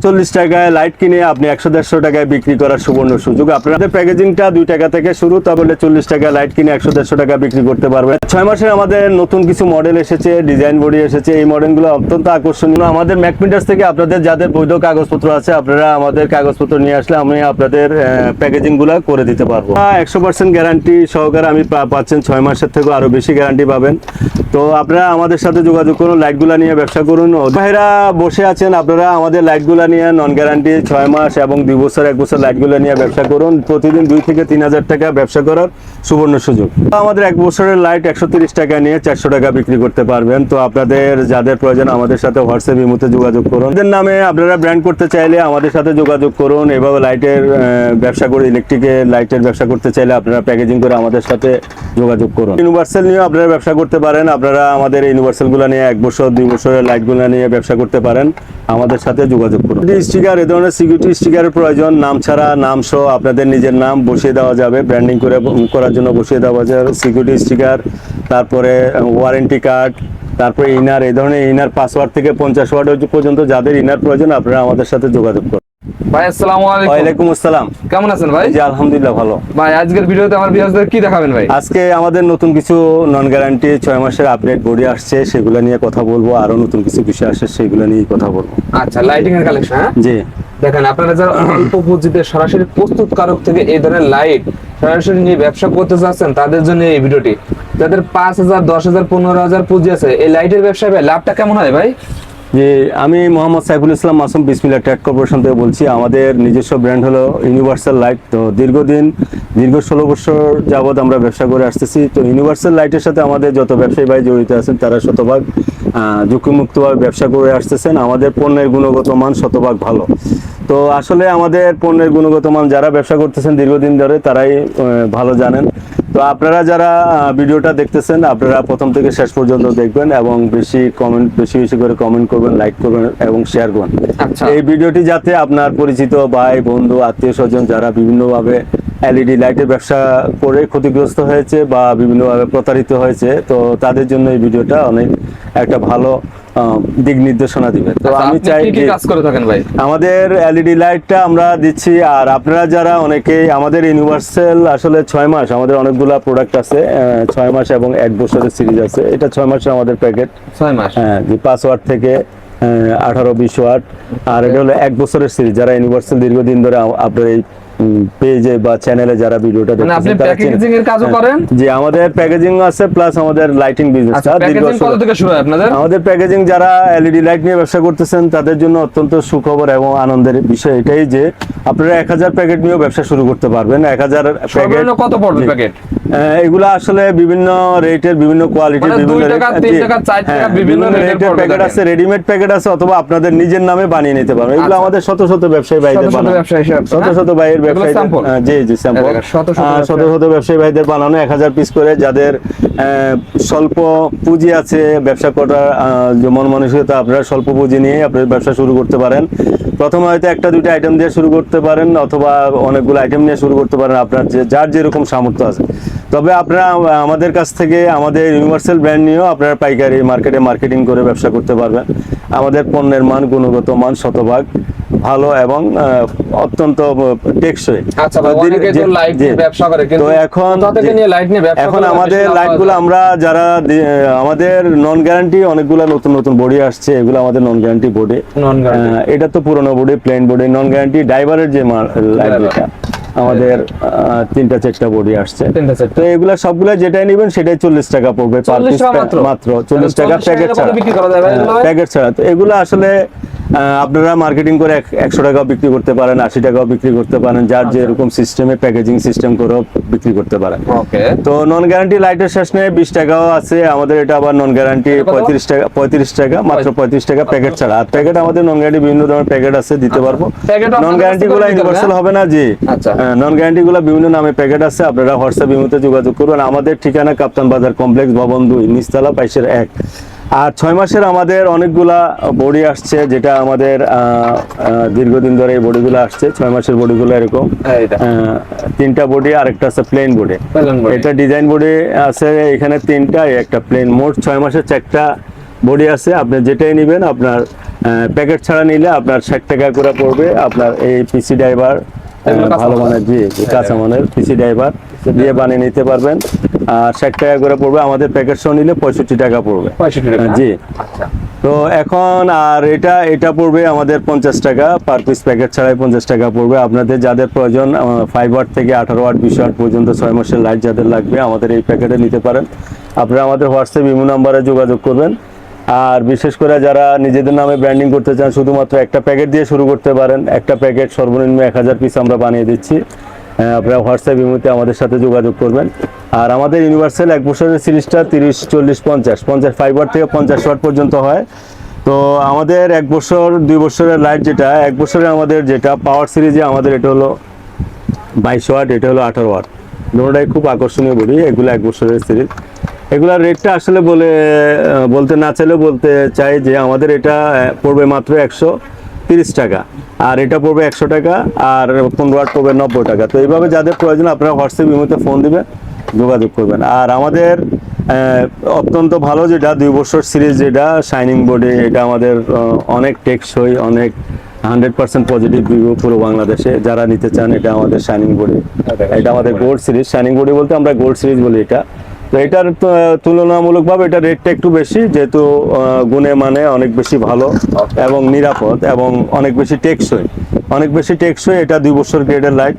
40 টাকায় লাইট কিনে আপনি 100-150 টাকায় বিক্রি করার সুবর্ণ সুযোগ। আপনাদের প্যাকেজিংটা 2 টাকা থেকে শুরু, তাহলে 40 টাকায় লাইট কিনে 100-150 টাকা বিক্রি করতে পারবেন। 6 মাসে আমাদের নতুন কিছু মডেল এসেছে, ডিজাইন বডি এসেছে। এই মডেলগুলো অত্যন্ত আকর্ষণীয়। আমাদের ম্যাকপ্রিন্টার্স থেকে আপনাদের যাদের বৈধ কাগজপত্র আছে, আপনারা আমাদের কাগজপত্র নিয়ে আসলে আমি আপনাদের প্যাকেজিংগুলো করে দিতে পারবো। 100% গ্যারান্টি সহকারে আমি পাচ্ছেন, 6 মাসের থেকেও আরো বেশি গ্যারান্টি পাবেন। তো আপনারা আমাদের সাথে যোগাযোগ করুন, লাইটগুলো নিয়ে ব্যবসা করুন। ভাইরা বসে আছেন, আপনারা আমাদের লাইটগুলো নিয়ে নন গ্যারান্টি 6 মাস এবং 2 বছর 1 বছর লাইটগুলো নিয়ে ব্যবসা করুন। প্রতিদিন 2 থেকে 3 হাজার টাকা ব্যবসা করার সুবর্ণ সুযোগ। আমাদের 1 বছরের লাইট 130 টাকা নিয়ে 400 টাকা বিক্রি করতে পারবেন। তো আপনাদের যাদের প্রয়োজন আমাদের সাথে হোয়াটসঅ্যাপ ইমোতে যোগাযোগ করুন। এদের নামে আপনারা ব্র্যান্ড করতে চাইলে আমাদের সাথে যোগাযোগ করুন। এভাবে লাইটের ব্যবসা করে, ইলেকট্রিকের লাইটের ব্যবসা করতে চাইলে আপনারা প্যাকেজিং করে আমাদের সাথে যোগাযোগ করুন। ইউনিভার্সাল নিয়ে আপনারা ব্যবসা করতে পারেন। আপনারা আমাদের ইউনিভার্সালগুলো নিয়ে 1 বছর 2 বছরের লাইটগুলো নিয়ে ব্যবসা করতে পারেন, আমাদের সাথে যোগাযোগ করুন। স্টিকার, এ ধরনের সিকিউরিটি স্টিকারের প্রয়োজন, নাম ছাড়া নাম সহ আপনাদের নিজের নাম বসিয়ে দেওয়া যাবে, ব্র্যান্ডিং করার জন্য বসিয়ে দেওয়া যাবে সিকিউরিটি স্টিকার। তারপরে ওয়ারেন্টি কার্ড, তারপরে ইনার, এই ধরনের ইনার 5 ওয়াট থেকে 50 ওয়াট পর্যন্ত যাদের ইনার প্রয়োজন আপনারা আমাদের সাথে যোগাযোগ করুন। ভাই আসসালামু আলাইকুম। ওয়ালাইকুম আসসালাম। কেমন আছেন ভাই? জি আলহামদুলিল্লাহ ভালো। ভাই আজকের ভিডিওতে আমার ভিউয়ারদের কি দেখাবেন ভাই? আজকে আমাদের নতুন কিছু নন গ্যারান্টি 6 মাসের আপডেট বডি আসছে, সেগুলো নিয়ে কথা বলবো। আরো নতুন কিছু বিষয় আসছে, সেগুলো নিয়ে কথা বলবো। আচ্ছা, লাইটিং এর কালেকশন। হ্যাঁ জি, দেখেন আপনারা যারা অল্প পুঁজিতে সরাসরি প্রস্তুতকারক থেকে এই ধরনের লাইট সরাসরি নিয়ে ব্যবসা করতে চাচ্ছেন, তাদের জন্য এই ভিডিওটি। যাদের 5,000 10,000 15,000 পুঁজি আছে, এই লাইটের ব্যবসায় ভাই লাভটা কেমন হয় ভাই? যে আমি মোহাম্মদ সাইফুল ইসলাম মাসুম বিসমিল্লাহ ট্রেড কর্পোরেশন থেকে বলছি। আমাদের নিজস্ব ব্র্যান্ড হলো ইউনিভার্সাল লাইট। তো দীর্ঘ 16 বছর যাবৎ আমরা ব্যবসা করে আসতেছি। তো ইউনিভার্সাল লাইটের সাথে আমাদের যত ব্যবসায়ী ভাই জড়িত আছেন, তারা শতভাগ ঝুঁকিমুক্তভাবে ব্যবসা করে আসতেছেন। আমাদের পণ্যের গুণগত মান শতভাগ ভালো। তো আসলে আমাদের পণ্যের গুণগত মান যারা ব্যবসা করতেছেন দীর্ঘদিন ধরে, তারাই ভালো জানেন। তো আপনারা যারা ভিডিওটা দেখতেছেন, আপনারা প্রথম থেকে শেষ পর্যন্ত দেখবেন এবং বেশি করে কমেন্ট করবেন, লাইক করবেন এবং শেয়ার করবেন। এই ভিডিওটি যাতে আপনার পরিচিত ভাই বন্ধু আত্মীয় স্বজন যারা বিভিন্নভাবে এলইডি লাইটের ব্যবসা করে ক্ষতিগ্রস্ত হয়েছে বা বিভিন্নভাবে প্রতারিত হয়েছে, তো তাদের জন্য এই ভিডিওটা অনেক একটা ভালো দিক নির্দেশনা দিবে। তো আমি চাই কি কাজ করে থাকেন ভাই? আমাদের এলইডি লাইটটা আমরা দিচ্ছি। আর আপনারা যারা অনেকেই আমাদের ইউনিভার্সাল আসলে 6 মাস আমাদের অনেকগুলা প্রোডাক্ট আছে, 6 মাস এবং 1 বছরের সিরিজ আছে। এটা 6 মাসের আমাদের প্যাকেট, 6 মাস। হ্যাঁ, 5 ওয়াট থেকে 18-20 ওয়াট। আর এটা হলো 1 বছরের সিরিজ। যারা ইউনিভার্সাল দীর্ঘদিন ধরে আপনার এই পেজে বা চ্যানেলে যারা ভিডিওটা দেখছেন, আপনি প্যাকেজিং এর কাজও করেন? জি, আমাদের প্যাকেজিং আছে প্লাস আমাদের লাইটিং বিজনেসটা দীর্ঘ। কত থেকে শুরু হয় আপনাদের? আমাদের প্যাকেজিং যারা এলইডি লাইট নিয়ে ব্যবসা করতেছেন তাদের জন্য অত্যন্ত সুখবর এবং আনন্দের বিষয় এটাই যে আপনারা 1000 প্যাকেট নিয়েও ব্যবসা শুরু করতে পারবেন। 1000 প্যাকেট কত পড়বে প্যাকেট? এগুলা আসলে বিভিন্ন রেটের, বিভিন্ন কোয়ালিটির, বিভিন্ন 2 টাকা 3 টাকা 4 টাকা বিভিন্ন রেটের প্যাকেট আছে, রেডিমেড প্যাকেট আছে, অথবা আপনাদের নিজের নামে বানিয়ে নিতে পারবেন। এগুলো আমাদের শত শত ব্যবসায়ী ভাইদের বানানো, শত শত ভাইয়ের ব্যবসায়ী, জি জি স্যাম্পল, শত ব্যবসায়ী ভাইদের বানানো 1000 পিস করে। যাদের স্বল্প পুঁজি আছে, ব্যবসা করার মন মানসিকতা, আপনারা স্বল্প পুঁজি নিয়ে আপনার ব্যবসা শুরু করতে পারেন। প্রথমে হয়তো 1-2টা আইটেম দিয়ে শুরু করতে পারেন, অথবা অনেকগুলো আইটেম নিয়ে শুরু করতে পারেন, আপনার যার যেরকম সামর্থ্য আছে। তবে আপনারা আমাদের কাছ থেকে আমাদের ইউনিভার্সাল ব্র্যান্ড নিয়েও আপনারা পাইকারি মার্কেটে মার্কেটিং করে ব্যবসা করতে পারবেন। আমাদের পণ্যের মান, গুণগত মান শতভাগ ভালো এবং অত্যন্ত টেকসই। তো এখন আমাদের লাইটগুলো আমরা যারা আমাদের নন গ্যারান্টি অনেকগুলো নতুন নতুন বডি আসছে, এগুলো আমাদের নন গ্যারান্টি বডি। এটা তো পুরোনো body, plane body. Non guarantee ড্রাইভারের যে লাইটটা আমাদের 3-4টা বডি আসছে। তো এগুলা সবগুলা যেটাই নেবেন সেটাই 40 টাকা পড়বে পার পিস, মাত্র 40 টাকা প্যাকেট ছাড়া, প্যাকেট ছাড়া। তো এগুলা আসলে আপনারা মার্কেটিং করে 100 টাকাও বিক্রি করতে পারেন, 80 টাকাও বিক্রি করতে পারেন, যার যেরকম সিস্টেমে প্যাকেজিং সিস্টেম করেও বিক্রি করতে পারেন। তো নন গ্যারান্টি লাইটের শেষ নেই, 20 টাকাও আছে আমাদের। এটা আবার নন গ্যারান্টি 35 টাকা, মাত্র 35 টাকা প্যাকেট ছাড়া। আর প্যাকেট আমাদের নন গ্যারান্টি বিভিন্ন ধরনের প্যাকেট আছে, দিতে পারবো। নন গ্যারান্টি গুলো ইউনিভার্সাল হবে না, জি। নন গ্যারান্টি গুলো বিভিন্ন নামে প্যাকেট আছে, আপনারা হোয়াটসঅ্যাপ ইমোতে যোগাযোগ করুন। আমাদের ঠিকানা কাপ্তান বাজার কমপ্লেক্স, ভবন 2, নিচতলা, 22-1। আর 6 মাসের আমাদের অনেকগুলা বডি আসছে, যেটা আমাদের দীর্ঘদিন ধরে এই বডিগুলো আসছে। 6 মাসের বডিগুলো এরকম 3টা বডি, আর একটা আছে প্লেন বডি। এটা ডিজাইন বডি আছে এখানে 3টা, একটা প্লেন। মোট 6 মাসের 4টা বডি আছে, আপনি যেটাই নেবেন আপনার প্যাকেট ছাড়া নিলে আপনার 60 টাকা করে পড়বে। আপনার এই পিসি ড্রাইভার ভালো মানের, জি কাঁচা মানের পিসি ড্রাইভার দিয়ে বানিয়ে নিতে পারবেন। আর 60 টাকা করে পড়বে। আমাদের প্যাকেট সহ নিলে 65 টাকা পড়বে। 65 টাকা, জি। আচ্ছা। তো এখন আর এটা পড়বে আমাদের 50 টাকা পার পিস, প্যাকেট ছাড়াই 50 টাকা পড়বে। আপনাদের যাদের প্রয়োজন 5 ওয়াট থেকে 18 ওয়াট 20 ওয়াট পর্যন্ত 6 মাসের লাইট যাদের লাগবে আমাদের এই প্যাকেটে নিতে পারেন। আপনারা আমাদের হোয়াটসঅ্যাপ ইমো নাম্বারে যোগাযোগ করবেন। আর বিশেষ করে যারা নিজেদের নামে ব্র্যান্ডিং করতে চান শুধুমাত্র একটা প্যাকেট দিয়ে শুরু করতে পারেন। একটা প্যাকেট সর্বনিম্ন 1000 পিস আমরা বানিয়ে দিচ্ছি। আপনারা হোয়াটসঅ্যাপ ইমোতে আমাদের সাথে যোগাযোগ করবেন। আর আমাদের ইউনিভার্সাল 1 বছরের সিরিজটা 30, 40, 50 5 ওয়াট থেকে 50 ওয়াট পর্যন্ত হয়। তো আমাদের 1 বছর 2 বছরের লাইট যেটা 1 বছরে আমাদের যেটা পাওয়ার সিরিজে আমাদের এটা হলো 22 ওয়াট, এটা হলো 18 ওয়াট। দুটোটাই খুব আকর্ষণীয় বডি। এগুলো 1 বছরের সিরিজ। এগুলার রেটটা আসলে বলতে না চাইলেও বলতে চাই যে আমাদের এটা পড়বে মাত্র 130 টাকা, আর এটা পড়বে 100 টাকা, আর 15 ওয়াট পড়বে 90 টাকা। তো এইভাবে যাদের প্রয়োজন আপনারা হোয়াটসঅ্যাপ ইমোতে ফোন দিবেন, যোগাযোগ করবেন। আর আমাদের অত্যন্ত ভালো যেটা 2 বছর সিরিজ যেটা শাইনিং বডি, এটা আমাদের অনেক টেকসই, অনেক 100% পজিটিভ রিভিউ পুরো বাংলাদেশে যারা নিতে চান। এটা আমাদের শাইনিং বডি, এটা আমাদের গোল্ড সিরিজ। শাইনিং বডি বলতে আমরা গোল্ড সিরিজ বলি এটা। তো এটার তুলনামূলকভাবে এটা রেটটা একটু বেশি, যেহেতু গুণে মানে অনেক বেশি ভালো এবং নিরাপদ এবং অনেক বেশি টেকসই। এটা 2 বছর গ্রেডের লাইট।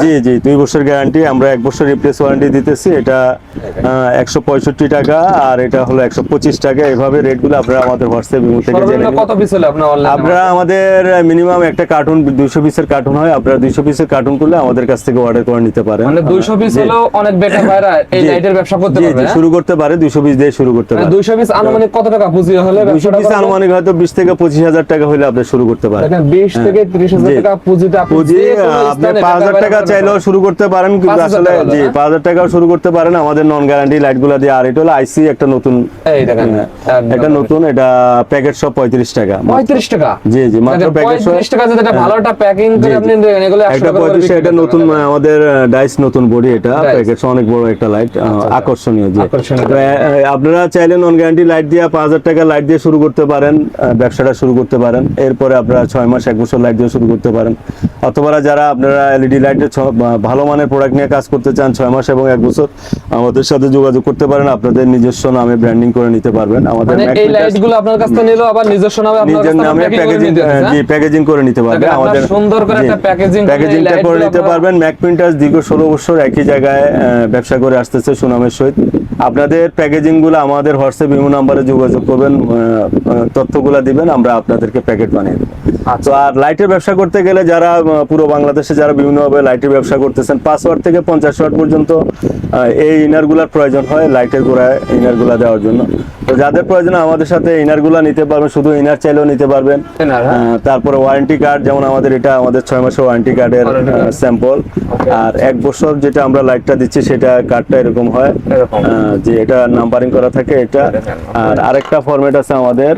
জি 2 বছর গ্যারান্টি। আমরা 1 বছর রিপ্লেস ওয়ারেন্টি দিতেছি। এটা 165 টাকা, আর এটা হলো 125 টাকা। এইভাবে রেটগুলো আপনারা আমাদের হোয়াটসঅ্যাপ ইমো থেকে জেনে নিন। কত পিস হলো আপনারা আমাদের মিনিমাম একটা কার্টুন 200 পিসের কার্টুন হয়। আপনারা 200 পিসের কার্টুন করলে আমাদের কাছ থেকে অর্ডার করে নিতে পারেন। মানে 200 পিস হলো অনেক বেটার ভাইরা এই লাইটের ব্যবসা করতে পারবে। শুরু করতে পারে 200 পিস দিয়ে শুরু করতে পারে। 200 পিস আনুমানিক কত টাকা পুঁজি হলে? 200 পিস আনুমানিক হয়তো 20 থেকে 25 হাজার টাকা হলে আপনি শুরু করতে পারেন। দেখেন 20 থেকে 30 হাজার টাকা পুঁজিতে আপনি পুঁজি আপনি 5000 টাকা চাইলেও শুরু করতে পারেন, কিন্তু আসলে জি 5000 টাকাও শুরু করতে পারেন আমাদের নন গ্যারান্টি লাইটগুলো দিয়ে। আর এটা হলো আইসি একটা নতুন, এই দেখেন এটা নতুন, এটা প্যাকেট সব 35 টাকা। 35 টাকা? জি মাত্র প্যাকেট সব 35 টাকা যেটা ভালোটা প্যাকিং করে আপনি দেন, এগুলো 100 টাকা করে বিক্রি। এটা নতুন আমাদের ডাইস নতুন বডি, এটা প্যাকেট অনেক বড় একটা লাইট, আকর্ষণীয়। জি আপনারা চাইলে নন গ্যারান্টি লাইট দিয়ে 5000 টাকা লাইট দিয়ে শুরু করতে পারেন, ব্যবসাটা শুরু করতে পারেন। এরপরে আপনারা 6 মাস 1 বছর লাইট দিয়ে শুরু করতে পারেন। অথবা যারা আপনারা এলইডি লাইটের ভালো মানের প্রোডাক্ট নিয়ে কাজ করতে চান 6 মাস এবং 1 বছর আমাদের সাথে যোগাযোগ করতে পারেন। আপনাদের নিজস্ব নামে ব্র্যান্ডিং করে নিতে পারবেন। আমাদের এই লাইটগুলো আপনার কাছ থেকে নিলো আবার নিজস্ব নামে আপনার কাছ থেকে প্যাকেজিং করে নিতে পারবেন। আমাদের সুন্দর করে একটা প্যাকেজিংটা করে নিতে পারবেন। ম্যাক প্রিন্টার্স দীর্ঘ 16 বছর একই জায়গায় ব্যবসা করে আসতেছে সুনামের সহিত। আপনাদের প্যাকেজিং গুলো আমাদের হোয়াটসঅ্যাপ ইমো নাম্বারে যোগাযোগ করবেন, তথ্যগুলো দিবেন, আমরা আপনাদেরকে প্যাকেট বানিয়ে দেবো। তো আর লাইটের ব্যবসা করতে গেলে যারা পুরো বাংলাদেশে যারা বিভিন্নভাবে লাইটের ব্যবসা করতেছেন 5 ওয়াট থেকে 50 ওয়াট পর্যন্ত এই ইনারগুলার প্রয়োজন হয় লাইটের গোড়ায় ইনারগুলা দেওয়ার জন্য। তো যাদের প্রয়োজন আমাদের সাথে ইনারগুলা নিতে পারবেন, শুধু ইনার চাইলেও নিতে পারবেন। তারপরে ওয়ারেন্টি কার্ড, যেমন আমাদের এটা আমাদের 6 মাসের ওয়ারেন্টি কার্ডের স্যাম্পল। আর 1 বছর যেটা আমরা লাইটটা দিচ্ছি সেটা কার্ডটা এরকম হয় যে এটা নাম্বারিং করা থাকে এটা। আর আরেকটা ফরম্যাট আছে আমাদের,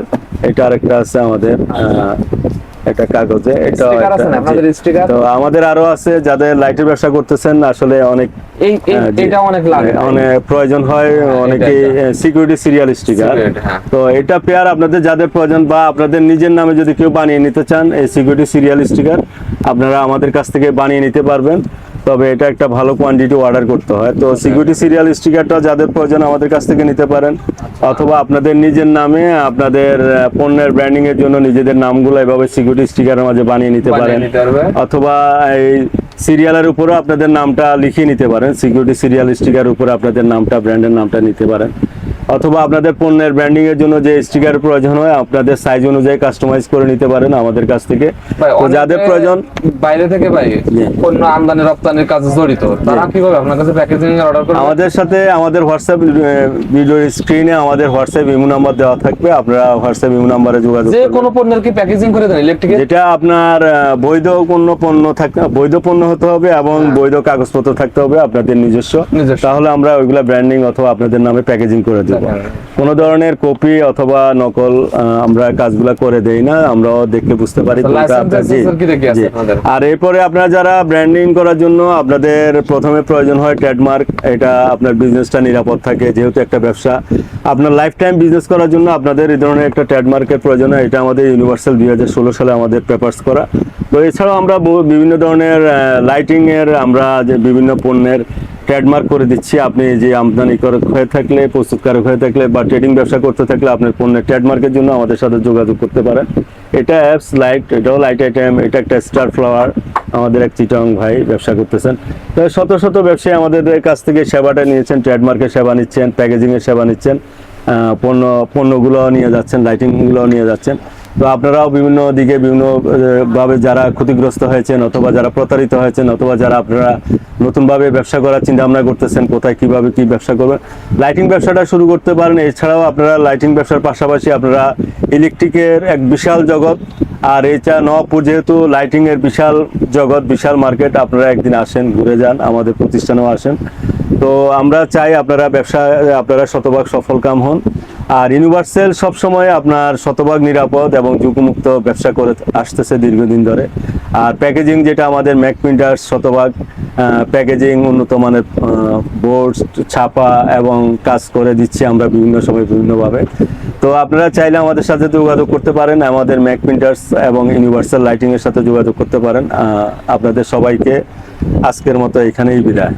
এটা আরেকটা আছে আমাদের এটা কাগজে, এটা তো আমাদের আরো আছে যাদের লাইটের ব্যবসা করতেছেন আসলে অনেক এটা অনেক লাগে, অনেক প্রয়োজন হয়, অনেকে সিকিউরিটি সিরিয়াল স্টিকার। তো এটা পেয়ার আপনাদের যাদের প্রয়োজন বা আপনাদের নিজের নামে যদি কেউ বানিয়ে নিতে চান এই সিকিউরিটি সিরিয়াল স্টিকার আপনারা আমাদের কাছ থেকে বানিয়ে নিতে পারবেন। তবে এটা একটা ভালো কোয়ান্টিটি অর্ডার করতে হয়। তো সিকিউরিটি সিরিয়াল স্টিকারটা যাদের প্রয়োজন আমাদের কাছ থেকে নিতে পারেন, অথবা আপনাদের নিজের নামে আপনাদের পণ্যের ব্র্যান্ডিং এর জন্য নিজেদের নামগুলো এভাবে সিকিউরিটি স্টিকারের মাঝে বানিয়ে নিতে পারেন, অথবা এই সিরিয়ালের উপরে আপনাদের নামটা লিখিয়ে নিতে পারেন। সিকিউরিটি সিরিয়াল স্টিকারের উপরে আপনাদের নামটা, ব্র্যান্ডের নামটা নিতে পারেন, অথবা আপনাদের পণ্যের ব্র্যান্ডিং এর জন্য যে স্টিকার প্রয়োজন হয় আপনাদের সাইজ অনুযায়ী কাস্টমাইজ করে নিতে পারেন আমাদের কাছ থেকে। তো যাদের প্রয়োজন বাইরে থেকে পণ্য আমদানি রপ্তানির কাজে জড়িত তারা কিভাবে আপনার কাছে প্যাকেজিং এর অর্ডার করবে? আমাদের সাথে আমাদের হোয়াটসঅ্যাপ ভিডিওর স্ক্রিনে আমাদের হোয়াটসঅ্যাপ ইমো নাম্বার দেওয়া থাকবে, আপনারা হোয়াটসঅ্যাপ ইমো নাম্বারে যোগাযোগ করবেন। যে কোনো পণ্যের কি প্যাকেজিং করে দেন ইলেকট্রিক? যেটা আপনার বৈধ কোনো পণ্য থাকতে, বৈধ পণ্য হতে হবে এবং বৈধ কাগজপত্র থাকতে হবে আপনাদের নিজস্ব, তাহলে আমরা ওইগুলা ব্র্যান্ডিং অথবা আপনাদের নামে প্যাকেজিং করে দেব। কোনো ধরনের কপি অথবা নকল আমরা কাজগুলা করে দেই না, আমরাও দেখলে বুঝতে পারি কোনটা লাইসেন্স আপনার। জি, কি দেখি আছে জি। আপনাদের? আর এরপরে আপনারা যারা ব্র্যান্ডিং করার জন্য আপনাদের প্রথমে প্রয়োজন হয় ট্রেডমার্ক। এটা আপনার বিজনেসটা নিরাপদ থাকে, যেহেতু একটা ব্যবসা আপনার লাইফ টাইম বিজনেস করার জন্য আপনাদের এই ধরনের একটা ট্রেডমার্কের প্রয়োজন হয়। এটা আমাদের ইউনিভার্সাল 2016 সালে আমাদের পেপারস করা। তো এছাড়াও আমরা বিভিন্ন ধরনের লাইটিং এর আমরা যে বিভিন্ন পণ্যের ট্রেডমার্ক করে দিচ্ছি। আপনি যে আমদানি হয়ে থাকলে, প্রস্তুতকারক হয়ে থাকলে বা ট্রেডিং ব্যবসা করতে থাকলে আপনার পণ্যের ট্রেডমার্কের জন্য আমাদের সাথে যোগাযোগ করতে পারেন। এটা অ্যাপস লাইট, এটাও লাইট আইটেম, এটা একটা স্টার ফ্লাওয়ার, আমাদের এক চিটং ভাই ব্যবসা করতেছেন। তো শত শত ব্যবসায়ী আমাদের কাছ থেকে সেবাটা নিয়েছেন, ট্রেডমার্কের সেবা নিচ্ছেন, প্যাকেজিংয়ের সেবা নিচ্ছেন, পণ্যগুলো নিয়ে যাচ্ছেন, লাইটিংগুলো নিয়ে যাচ্ছেন। তো আপনারাও বিভিন্ন দিকে বিভিন্ন ভাবে যারা ক্ষতিগ্রস্ত হয়েছেন অথবা যারা প্রতারিত হয়েছেন অথবা যারা আপনারা নতুনভাবে ব্যবসা করার চিন্তা ভাবনা করতেছেন, কোথায় কিভাবে কি ব্যবসা করবেন, লাইটিং ব্যবসাটা শুরু করতে পারেন। এছাড়াও আপনারা লাইটিং ব্যবসার পাশাপাশি আপনারা ইলেকট্রিকের এক বিশাল জগৎ, আর এটা নওয়াবপুর যেহেতু লাইটিং এর বিশাল জগৎ, বিশাল মার্কেট, আপনারা একদিন আসেন, ঘুরে যান, আমাদের প্রতিষ্ঠানেও আসেন। তো আমরা চাই আপনারা শতভাগ সফল কাম হন। আর ইউনিভার্সাল সবসময় আপনার শতভাগ নিরাপদ এবং ঝুঁকিমুক্ত ব্যবসা করে আসতেছে দীর্ঘদিন ধরে। আর প্যাকেজিং যেটা আমাদের ম্যাক প্রিন্টার্স শতভাগ প্যাকেজিং, উন্নত মানের বোর্ড ছাপা এবং কাজ করে দিচ্ছি আমরা বিভিন্ন সময় বিভিন্নভাবে। তো আপনারা চাইলে আমাদের সাথে যোগাযোগ করতে পারেন, আমাদের ম্যাক প্রিন্টার্স এবং ইউনিভার্সাল লাইটিং এর সাথে যোগাযোগ করতে পারেন। আপনাদের সবাইকে আজকের মতো এখানেই বিদায়।